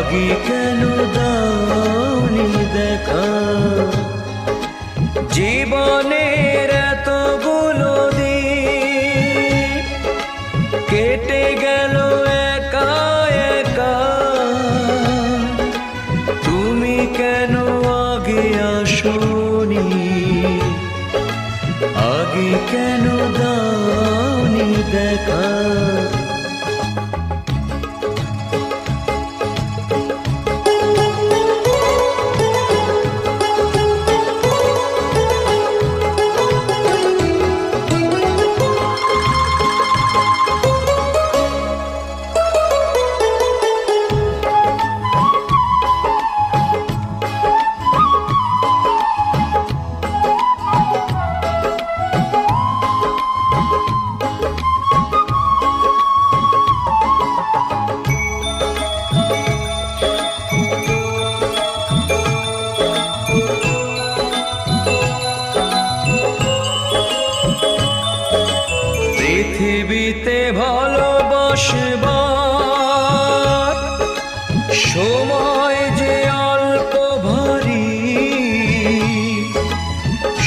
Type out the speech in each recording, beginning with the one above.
আগে কেন দাওনি দেখা, জীবনের এতগুলো দিন কেটে গেল একা একা, তুমি কেন আগে আসোনি, আগে কেন দাওনি দেখা। পৃথিবীতে ভালোবাসবার সময় যে অল্প ভারী,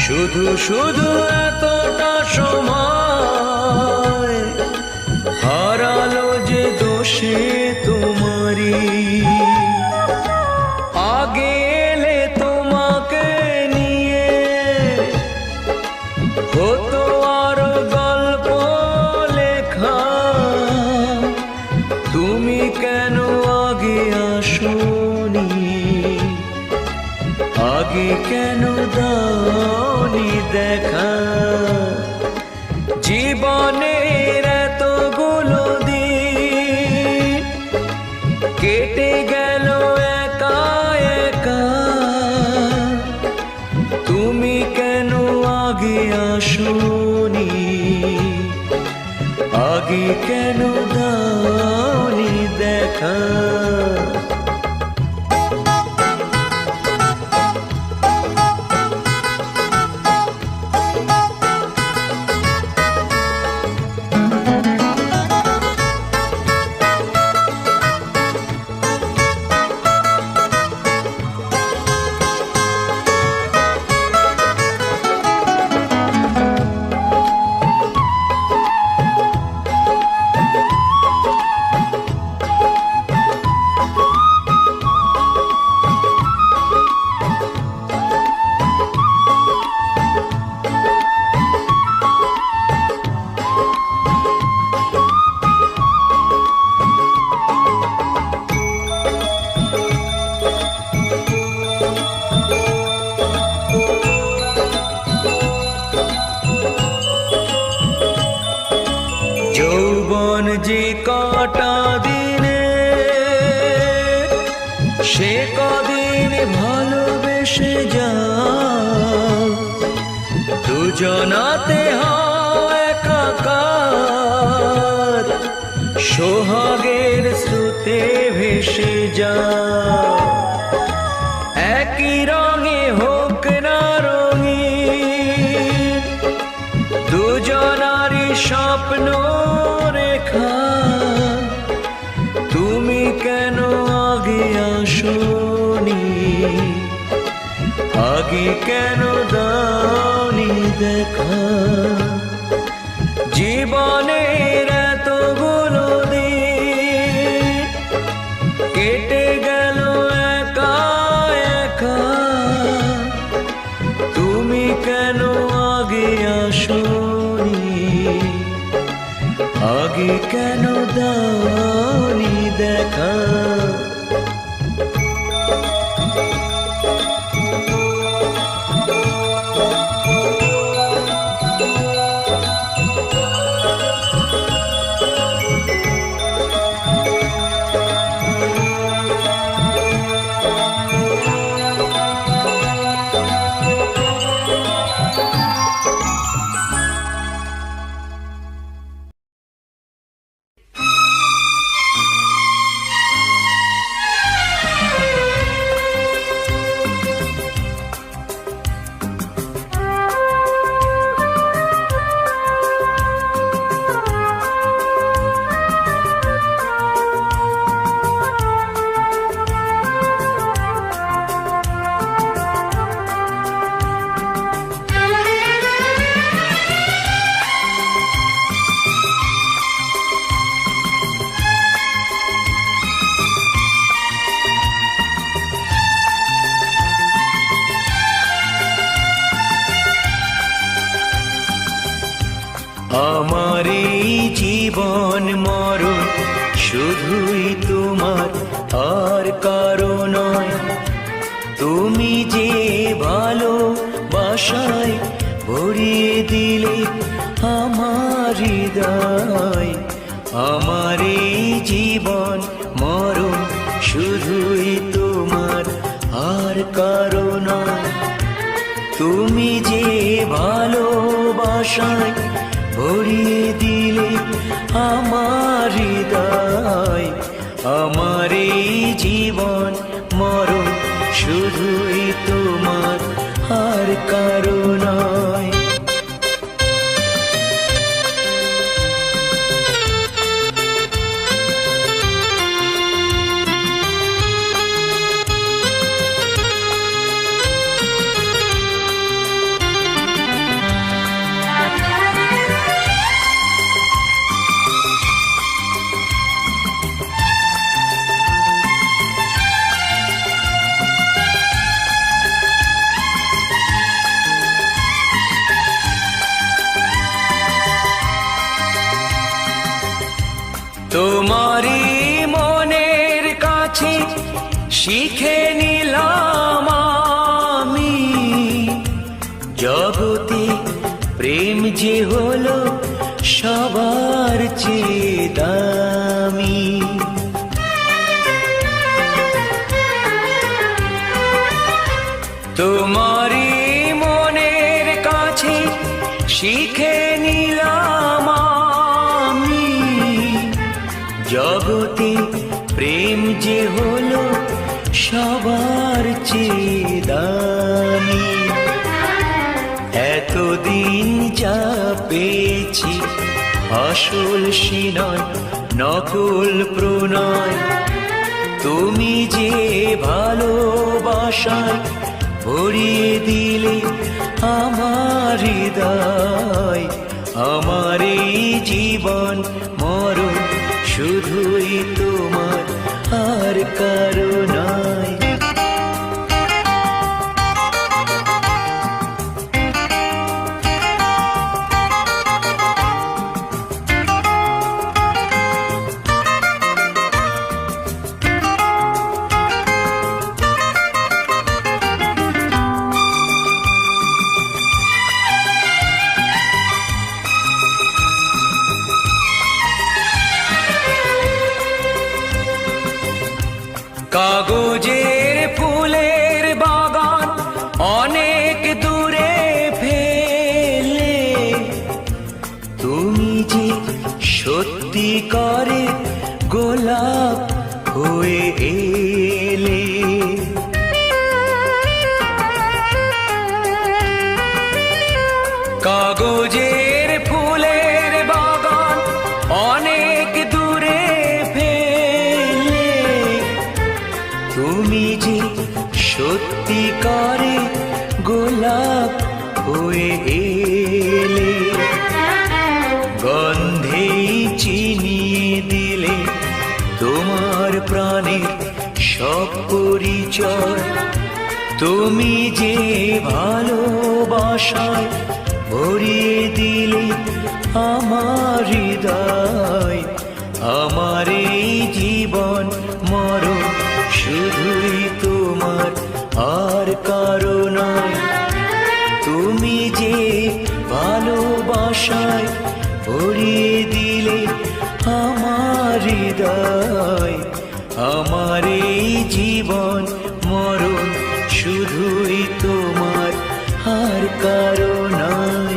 শুধু শুধু এতটা সময় হারালো যে দোষে তোমারই। আগে এলে তোমাকে নিয়ে হতো আরো গল্প লেখা, তুমি কেন আগে আসোনি, আগে কেন দাওনি দেখা। জীবনের এতগুলো দিন কেটে গেল একা একা, তুমি কেন আগে আসোনি, আগে কেন দাওনি দেখা। যৌবন যে কটা দিনে, সে কদিন ভালোবেসে যাও, দুজনাতে হয় একাকার, সোহাগের স্রোতে ভেসে যাও। একই রঙে হোক না রঙিন, দুজনারই স্বপ্ন রেখা, তুমি কেন আগে আসোনি, আগে কেন দাওনি দেখা। জীবনের এতগুলো দিন কেটে গেল একা একা, তুমি কেন আগে আসোনি, আগে কেন দাওনি দেখা। মরণ শুধুই তোমার, আর কারো নয়। তুমি যে ভালোবাসায় ভরিয়ে দিলে আমার হৃদয়, আমার এই জীবন মরণ শুধুই তোমার, আর কারো নয়। তুমি যে ভালোবাসায় ভরিয়ে দিলে আমার হৃদয়, আমার এই জীবন মরণ শুধুই তোমার, আর কারো নয়। তোমারই মনের কাছে শিখে নিলাম আমি, জগতে প্রেম যে হলো সবার চেয়ে দামি। তোমারই মনের কাছে শিখে নিলাম আমি, জগতে প্রেম যে হলো সবার চেয়ে দামি। এতদিন যা পেয়েছি আসল সে নয়, নকল প্রণয়। তুমি যে ভালোবাসায় ভরিয়ে দিলে আমার হৃদয়, আমার এই জীবন মরণ শুধুই তোমার, আর কারো নয়। কাগজের ফুলের বাগান অনেক দূরে ফেলে, তুমি যে সত্যি করে গোলাপ হয়ে এলে। কাগজের ফুলের বাগান অনেক দূরে ফেলে, তুমি যে সত্যি করে গোলাপ হয়ে এলে। গন্ধে চিনিয়ে দিলে তোমার প্রাণের সব পরিচয়। তুমি যে ভালোবাসায় ভরিয়ে দিলে আমার হৃদয়, আমার এই জীবন মরণ শুধুই তোমার, আর কারো নয়। তুমি যে ভালোবাসায় ভরিয়ে দিলে আমার হৃদয়, আমার এই জীবন মরণ শুধুই তোমার, আর কারো নয়।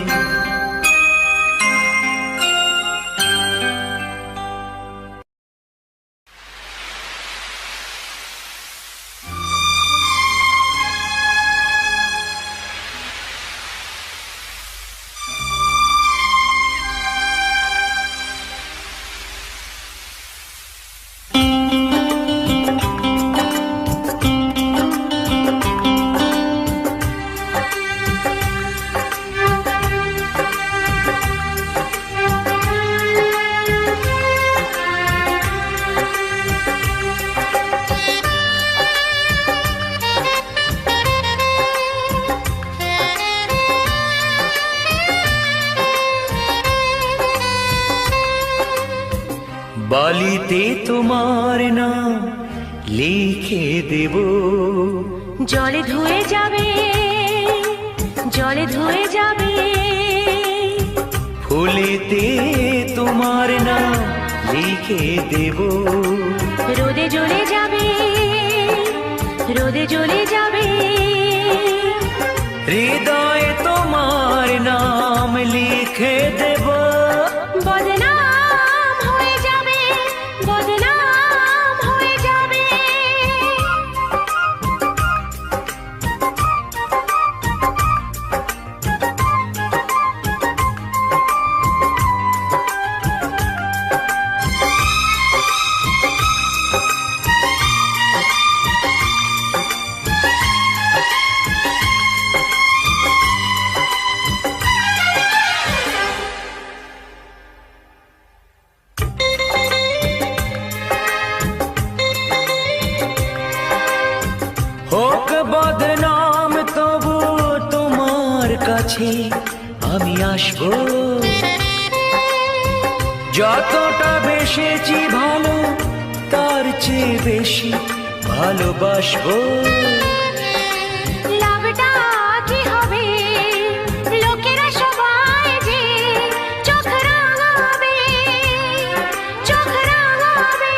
বালিতে তোমার নাম লিখে দেব। জলে ধুয়ে যাবে, জলে ধুয়ে যাবে, ফুলেতে তোমার নাম লিখে দেব। রোদে জ্বলে যাবে, রোদে জ্বলে যাবে, হৃদয়ে তোমার নাম লিখে দেব। বদনাম হয়ে যাবে, বদনাম হয়ে যাবে। হোক বদনাম তবু তোমার কাছে আমি আসবো। যতটা বেসেছি ভালো তার চেয়ে বেশি ভালোবাসবো। লাভটা কি হবে, লোকেরা সবাই যে চোখ রাঙাবে, চোখ রাঙাবে।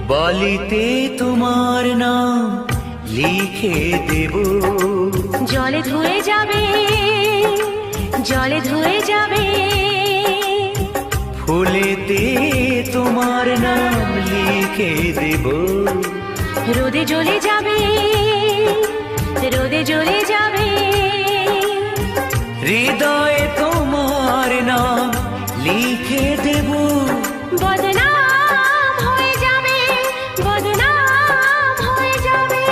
বালিতে তোমার নাম লিখে দেব। জলে ধুয়ে যাবে, জলে ধুয়ে যাবে, ফুলেতে তোমার নাম লিখে দেব। রোদে জ্বলে যাবে, রোদে জ্বলে যাবে, হৃদয়ে তোমার নাম লিখে দেব। বদনাম হয়ে যাবে, বদনাম হয়ে যাবে।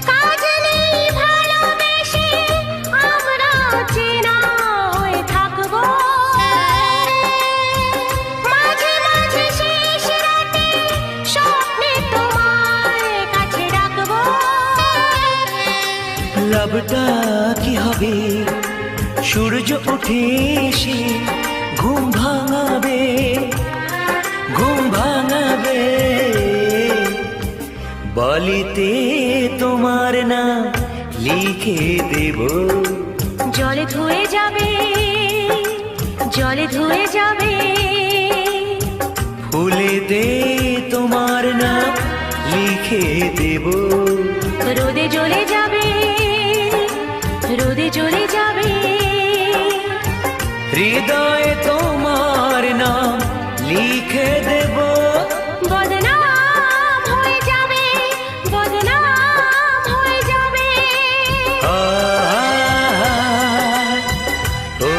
কাজ নেই ভালোবেসে আমরা চেনা হয়ে থাকবো, মাঝে মাঝে শেষ রাতে স্বপ্নে তোমার কাছে রাখবো। লাভটা কি হবে, সূর্য উঠে এসে ঘুম ভাঙাবে, ঘুম ভাঙাবে। বালিতে তোমার নাম লিখে দেব। জলে ধুয়ে যাবে, জলে ধুয়ে যাবে, ফুলেতে তোমার নাম লিখে দেব। রোদে জ্বলে যাবে, রোদে জ্বলে যাবে, হৃদয়ে তোমার নাম লিখে দেব। বদনাম হয়ে যাবে, বদনাম হয়ে যাবে। আ, ও,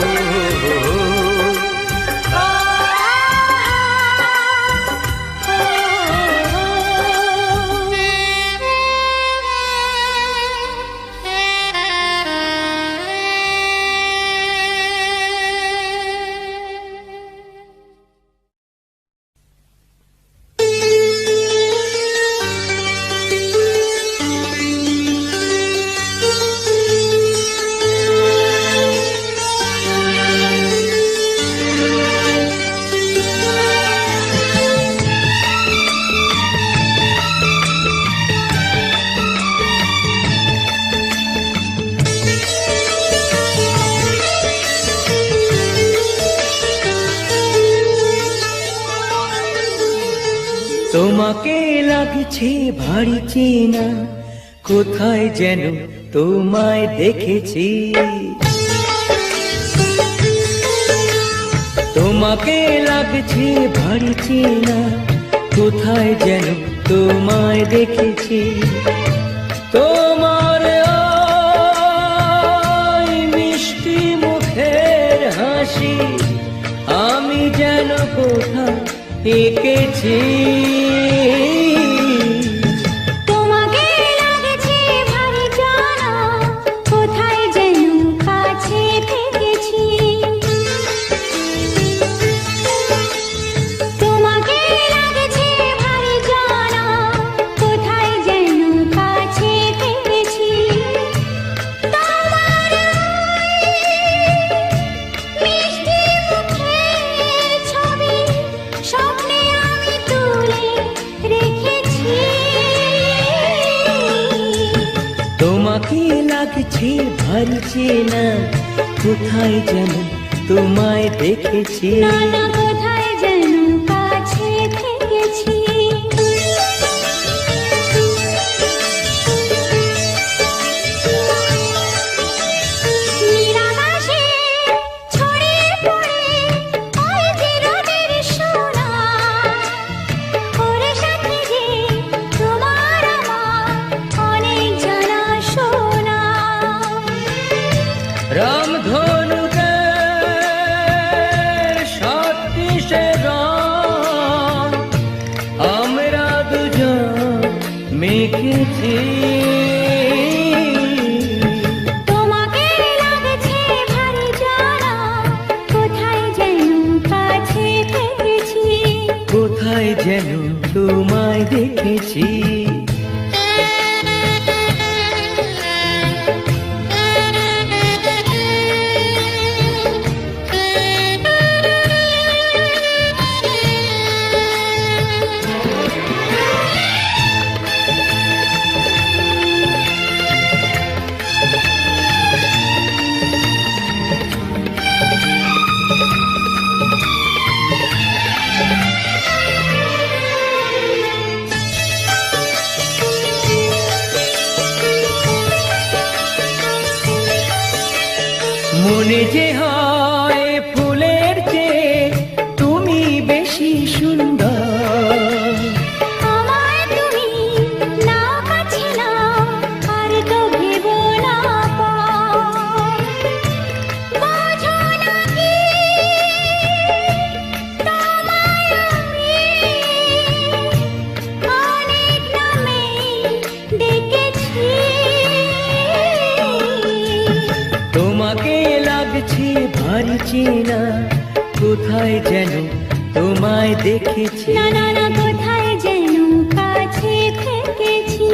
আ, তোমাকে লাগছে ভারী চেনা, কোথায় যেন তোমায় দেখেছি। তোমাকে লাগছে ভারী চেনা, কোথায় যেন তোমায় দেখেছি। তোমার ওই মিষ্টি মুখ হাসি আমি যেন কোথাও এঁকেছি। তোমাকে লাগছে ভারী জানা, কোথায় যেন কাছে থেকেছি। তোমাকে লাগছে ভারী জানা, কোথায় যেন কাছে থেকেছি। তোমার মিষ্টি মুখের ছবি স্বপ্নে আমি তুলে রেখেছি। তোমাকে লাগছে ভারী চেনা, কোথায় যেন তোমায় দেখেছি। না না কোথায় যেন কাছে থেকেছি। নিরাকাশে ছড়িয়ে পড়ে ওই যে রোদের সোনা, ওর সাথে যে তোমার আমার অনেক জানাশোনা। রামধনুকের সাতটিশে রং আমরা দুজন মেখেছি। তোমাকে লাগছে ভারী জানা, কোথায় যেন কাছে থেকেছি। কোথায় যেন তোমায় দেখেছি। মনে যে হয় ফুলের চেয়ে তুমি বেশি সুন্দর। আমায় তুমি না কাছে না, আর তো ভেবো না পর। বোঝো না কি তোমায় আমি অনেক নামে ডেকেছি। তোমাকে লাগছে ভারী চেনা, কোথায় যেন তোমায় দেখেছি। না না না কোথায় যেন কাছে থেকেছি।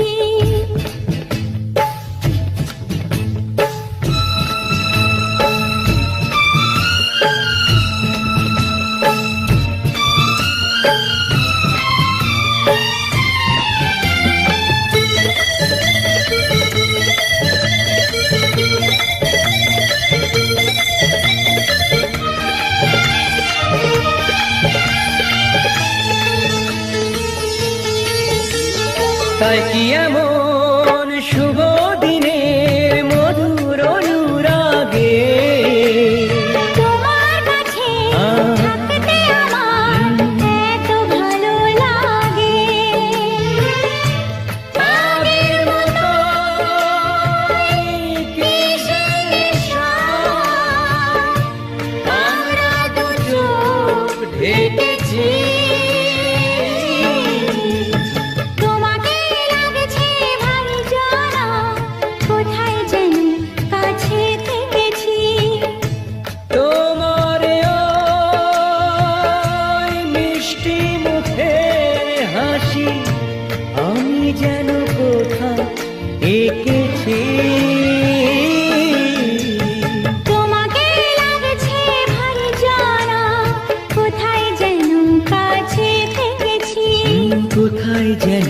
তাই কি এমন শুভ দিনে মধুর অনুরাগে তোমার কাছে থাকতে আমার এত ভালো লাগে। আগের মতো কিসের নেশা, আমরা দু চোখ ঢেকেছি। তোমাকে লাগছে ভারী জানা, কোথায় যেন কাছে থেকেছি। তোমার ওই মিষ্টি মুখের হাসি আমি যেন কোথাও এঁকেছি। তোমাকে লাগছে ভারী জানা, কোথায় যেন কাছে থেকেছি। কোথায় যেন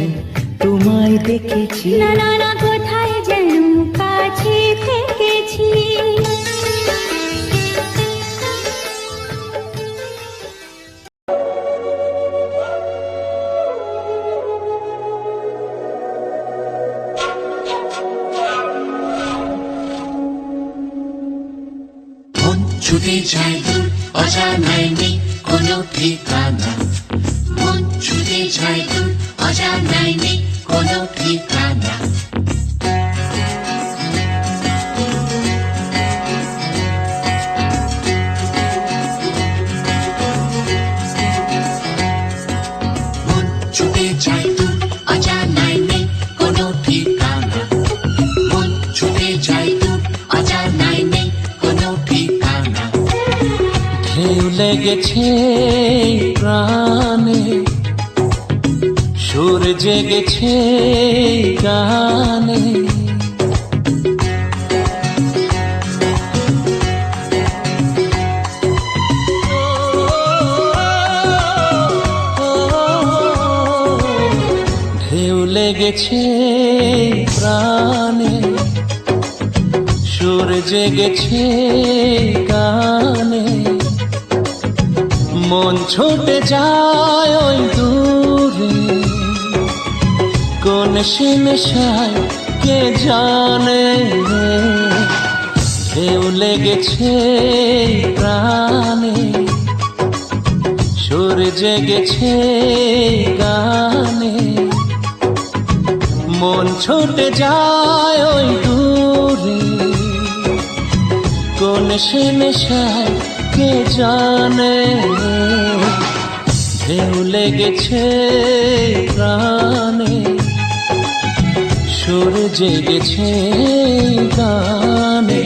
তোমায় দেখেছি। না না না কোথায় যেন কাছে থেকেছি। মন ছুটে যায় দূর, অজানায় নেই কোনো ঠিকানা। মন ছুটে যায় দূর, অজানায় নেই কোনো ঠিকানা। লেগেছে প্রাণে, সুর জেগেছে গানে। ঢেউ লেগেছে প্রাণে, সুর জেগেছে গানে। মন ছুটে যায় ওই দূরে, কোন সে নেশায় কে জানে। ঢেউ লেগেছে প্রাণে, সুর জেগেছে গানে। মন ছুটে যায় ওই দূরে, কোন সে নেশায় কে জানে। ঢেউ লেগেছে প্রাণে, সুর জেগেছে গানে।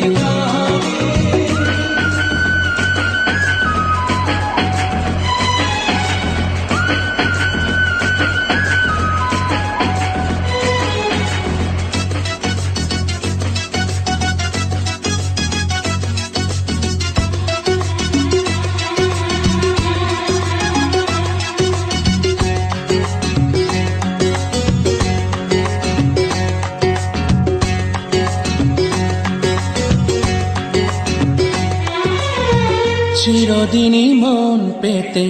চিরদিনই মন পেতে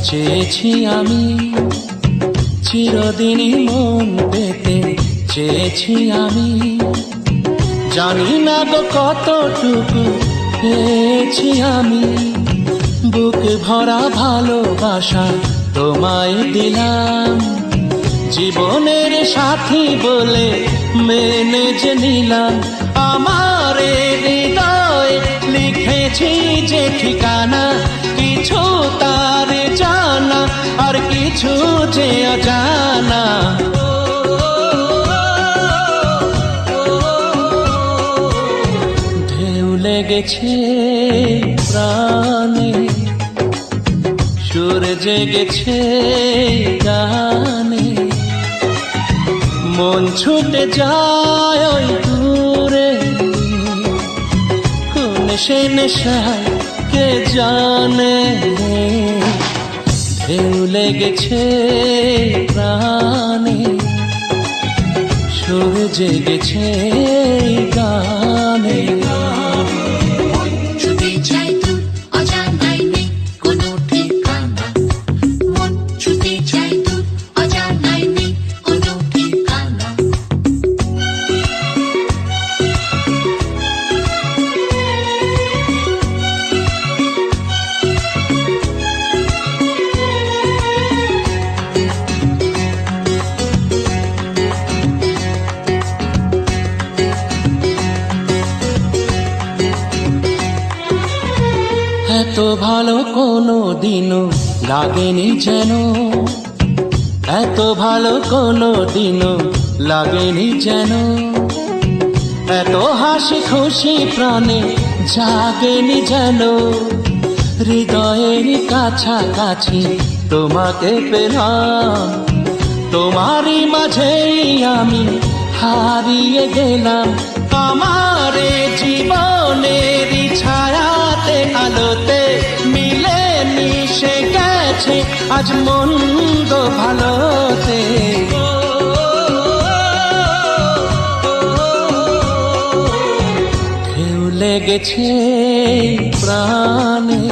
চেয়েছি আমি, চিরদিনই মন পেতে চেয়েছি আমি। জানি না গো কতটুকু পেয়েছি আমি, বুক ভরা ভালোবাসা তোমায় দিলাম। জীবনের সাথী বলে মেনে যে নিলাম, আমার হৃদয় লিখেছি যে ঠিকানা। কিছু তার জানা আর কিছু যে অজানা। ঢেউ লেগেছে প্রাণে, সুর জেগেছে গানে। মন ছুটে যায় ওই দূরে, কোন সে নেশায় কে জানে। ঢেউ লেগেছে প্রাণে, সুর জেগেছে গানে। ছুটে যায় দূর অজানায় নেই কোনো ঠিকানা। মন ছুটে যায় দূর অজানায় নেই কোনো ঠিকানা। এত ভালো কোনো দিনও লাগেনি যেন, এত ভালো কোনো দিনও লাগেনি যেন। এত হাসি খুশি প্রাণে জাগেনি যেন। হৃদয়ের কাছাকাছি তোমাকে পেলাম, তোমারই মাঝেই আমি হারিয়ে গেলাম। আমার জীবনের ছায়াতে আলোতে মিলে মিশে গেছে আজ মন্দ ভালোতে। ঢেউ লেগেছে প্রাণে,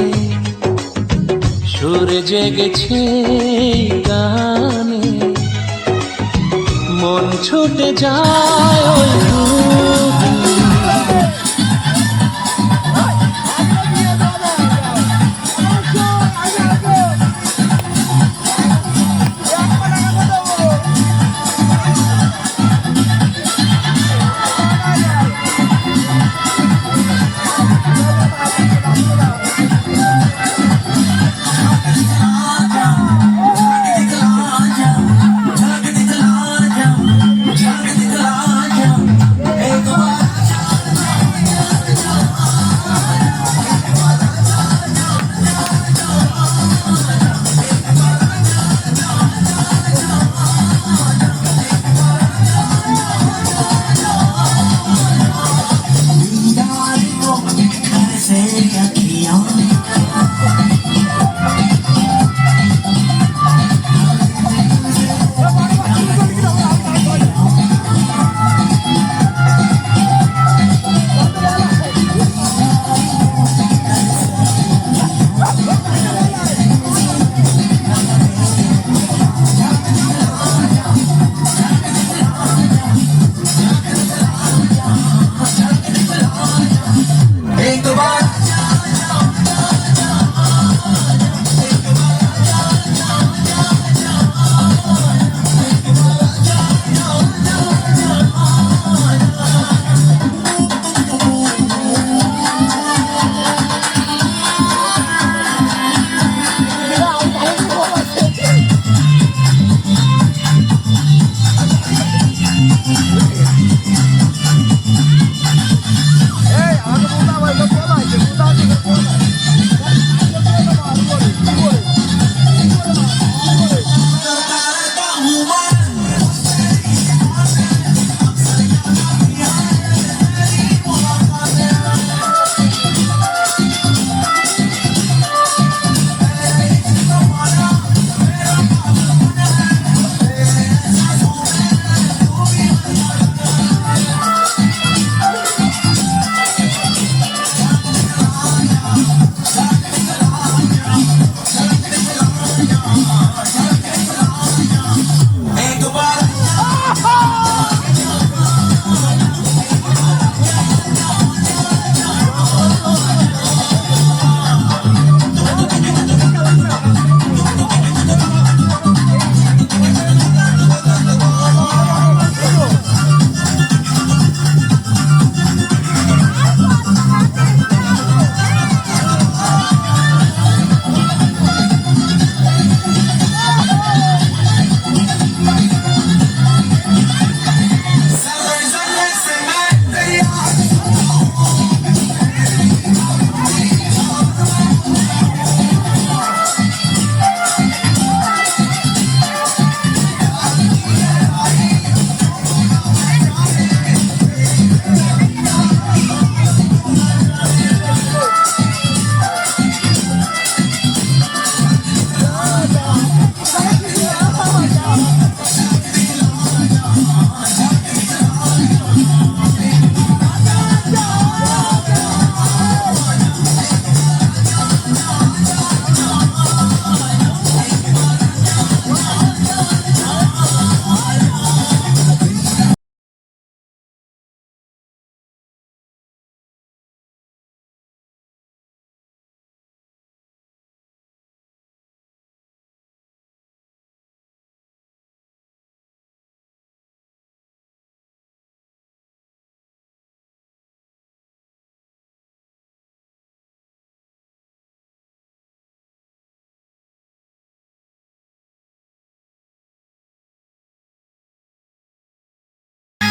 সুর জেগেছে গানে। মন ছুটে যায় ওই দূরে, Hey, come on.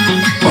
Đi